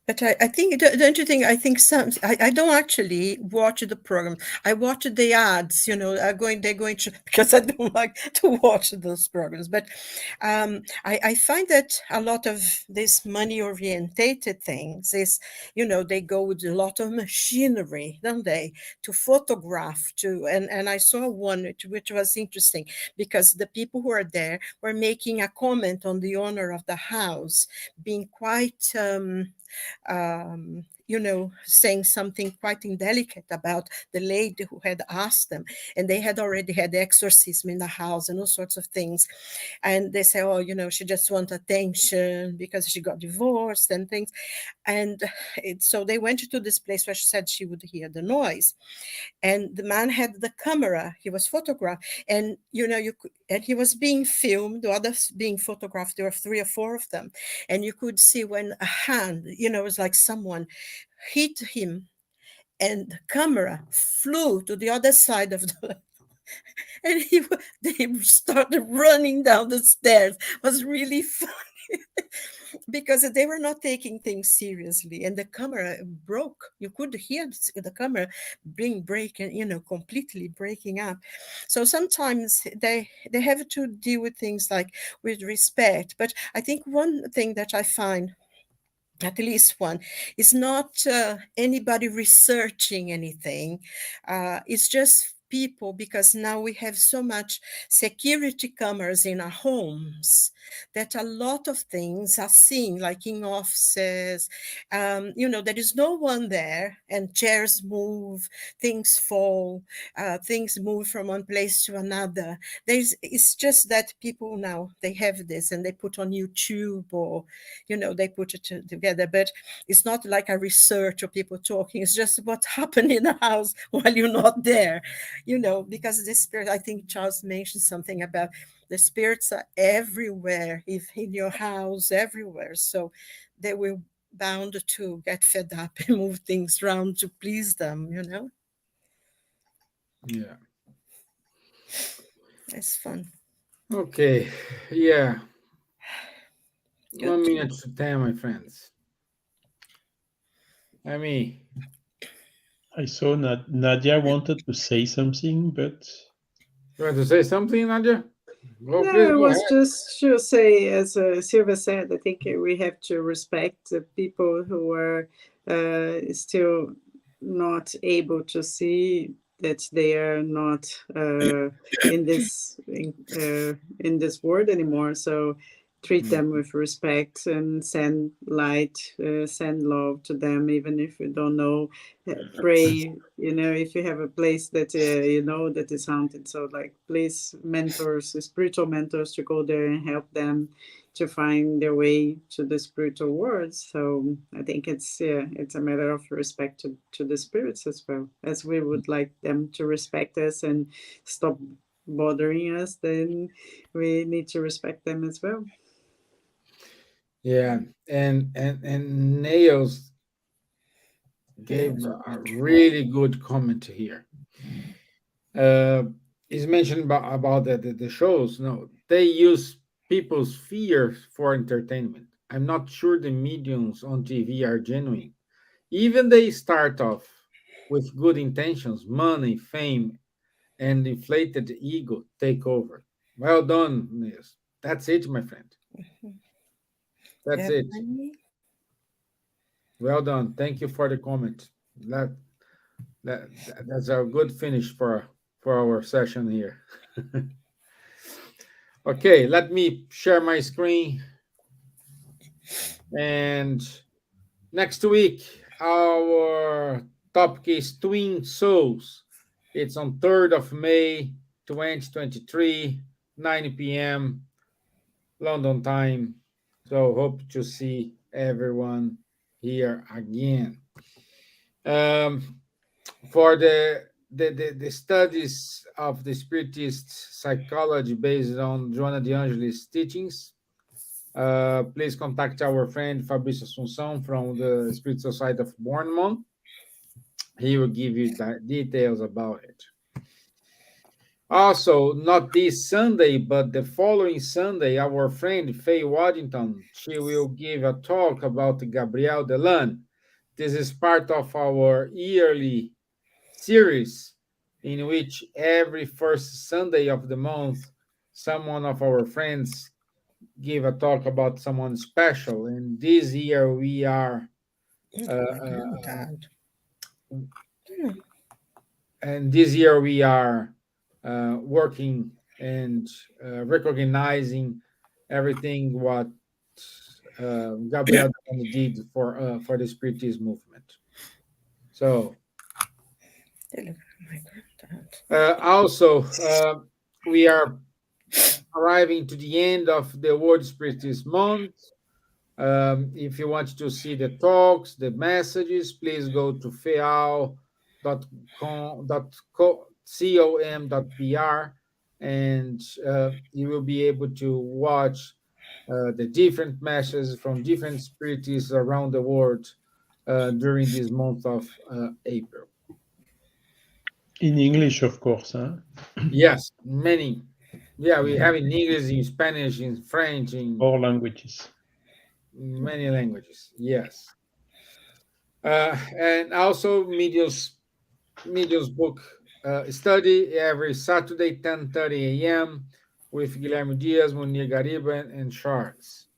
S3: But I think, don't you think? I think I don't actually watch the program. I watch the ads. They're going to because I don't like to watch those programs. But I find that a lot of these money orientated things is, they go with a lot of machinery, don't they, to photograph and I saw one which was interesting because the people who are there were making a comment on the owner of the house being quite. Saying something quite indelicate about the lady who had asked them. And they had already had exorcism in the house and all sorts of things. And they say, oh, she just wants attention because she got divorced and things. And so they went to this place where she said she would hear the noise, and the man had the camera. He was photographed, and and he was being filmed, the others being photographed. There were 3 or 4 of them, and you could see when a hand, it was like someone hit him, and the camera flew to the other side of the and they started running down the stairs. It was really funny because they were not taking things seriously, and the camera broke. You could hear the camera being breaking, completely breaking up. So sometimes they have to deal with things like with respect. But I think one thing that I find, at least one, is not anybody researching anything. It's just people, because now we have so much security cameras in our homes that a lot of things are seen, like in offices. There is no one there, and chairs move, things fall, things move from one place to another. It's just that people now, they have this and they put on YouTube, or they put it together. But it's not like a research or people talking. It's just what happened in the house while you're not there, because the spirit, I think Charles mentioned something about the spirits are everywhere, if in your house, everywhere. So they will bound to get fed up and move things around to please them.
S1: Yeah.
S3: It's fun.
S1: Okay. Yeah.
S3: Good.
S1: 1 minute to 10, my friends. I mean,
S4: I saw Nadja wanted to say something, but
S1: you want to say something, Nadja? Well, please
S2: No, it
S1: go
S2: was
S1: ahead.
S2: just to say, as Silvia said, I think we have to respect the people who are still not able to see that they are not in this world anymore. So treat them with respect and send light, send love to them, even if you don't know. Pray, if you have a place that that is haunted, so like please, mentors, spiritual mentors, to go there and help them to find their way to the spiritual world. So I think it's a matter of respect to the spirits as well, as we would like them to respect us and stop bothering us. Then we need to respect them as well.
S1: Yeah, and nails gave a really good comment here. He's mentioned about the shows. No, they use people's fear for entertainment. I'm not sure the mediums on TV are genuine. Even they start off with good intentions, money, fame, and inflated ego take over. Well done, Niels. That's it, my friend. That's it. Well done. Thank you for the comment. That, that's a good finish for our session here. Okay, let me share my screen. And next week, our topic is Twin Souls. It's on 3rd of May, 2023, 9 p.m. London time. So hope to see everyone here again. For the studies of the Spiritist psychology based on Joana de Angelis' teachings, please contact our friend Fabrício Assunção from the Spirit Society of Bournemouth. He will give you details about it. Also, not this Sunday, but the following Sunday, our friend Faye Waddington, she will give a talk about Gabriel Delan. This is part of our yearly series in which every first Sunday of the month, someone of our friends give a talk about someone special. And this year we are working and recognizing everything what Gabriel did for the Spiritist movement. So also we are arriving to the end of the World Spiritist Month. If you want to see the talks, the messages, please go to feal.com.br and you will be able to watch the different messages from different spiritists around the world during this month of April.
S4: In English, of course. Huh?
S1: Yes, many. Yeah, we have in English, in Spanish, in French, in
S4: all languages.
S1: Many languages, yes. And also Media's book study every Saturday, 10:30 a.m. with Guilherme Diaz, Munir Gariba, and Charles.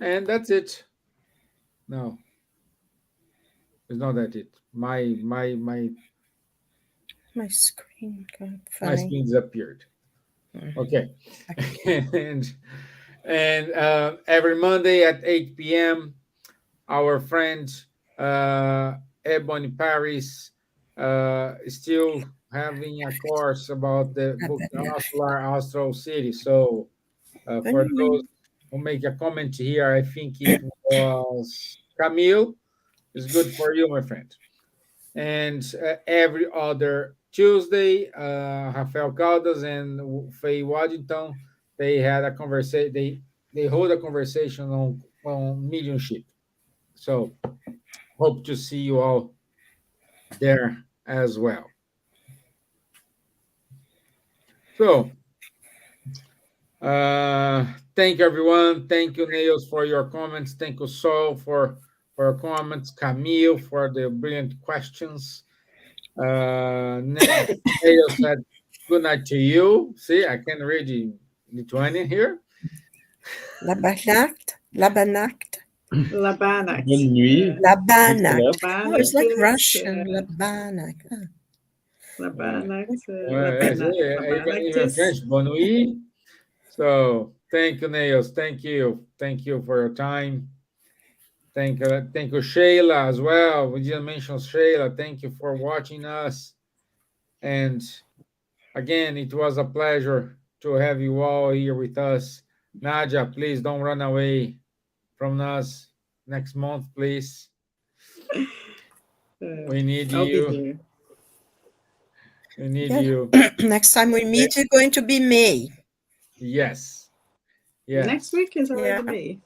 S1: And that's it. No, it's not that it. My
S3: screen
S1: my screen disappeared. Okay. and every Monday at 8 p.m. our friend Ebony Paris still having a course about the book Astral City. So for those who make a comment here, I think it was Camille. It's good for you, my friend. And every other Tuesday, Rafael Caldas and Faye Waddington, they had a conversation. They hold a conversation on mediumship. So hope to see you all there as well. So thank you, everyone. Thank you, Nails, for your comments. Thank you, Sol, for your comments. Camille, for the brilliant questions. Nails said, good night to you. See, I can read in Lithuanian here.
S3: Labanakt.
S2: Labanakt.
S4: Bonne nuit.
S3: Labanakt. Oh, it's like Russian. Labanakt.
S2: Labanakt.
S1: Even French, bonne nuit. So thank you, Nails. Thank you for your time. Thank you, Sheila, as well. We didn't mention Sheila. Thank you for watching us. And again, it was a pleasure to have you all here with us. Nadja, please don't run away from us next month, please. We need you. We need you.
S3: Next time we meet, it's going to be May.
S1: Yes.
S2: Next week is already May.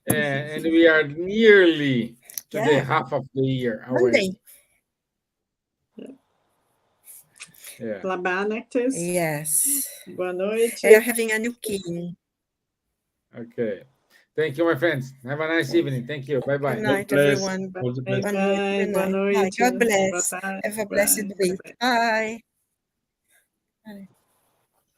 S1: And we are nearly today,
S3: Yeah.
S1: half of the year
S3: Monday.
S1: already. Yeah.
S2: Labanactus.
S3: Yes.
S2: Boa noite.
S3: They are having a new king.
S1: Okay. Thank you, my friends. Have a nice evening. Thank you. Bye
S3: Good
S1: bye.
S4: God
S3: night,
S4: bless.
S3: everyone.
S4: All the
S2: Bye
S4: best.
S3: Boa noite.
S2: bye.
S3: Good
S2: Boa
S3: night. Bye.
S2: noite.
S3: God
S2: Boa
S3: bless.
S2: tarde.
S3: Have a
S2: Bye.
S3: blessed
S2: Bye
S3: week.
S2: bye.
S3: Bye. Bye.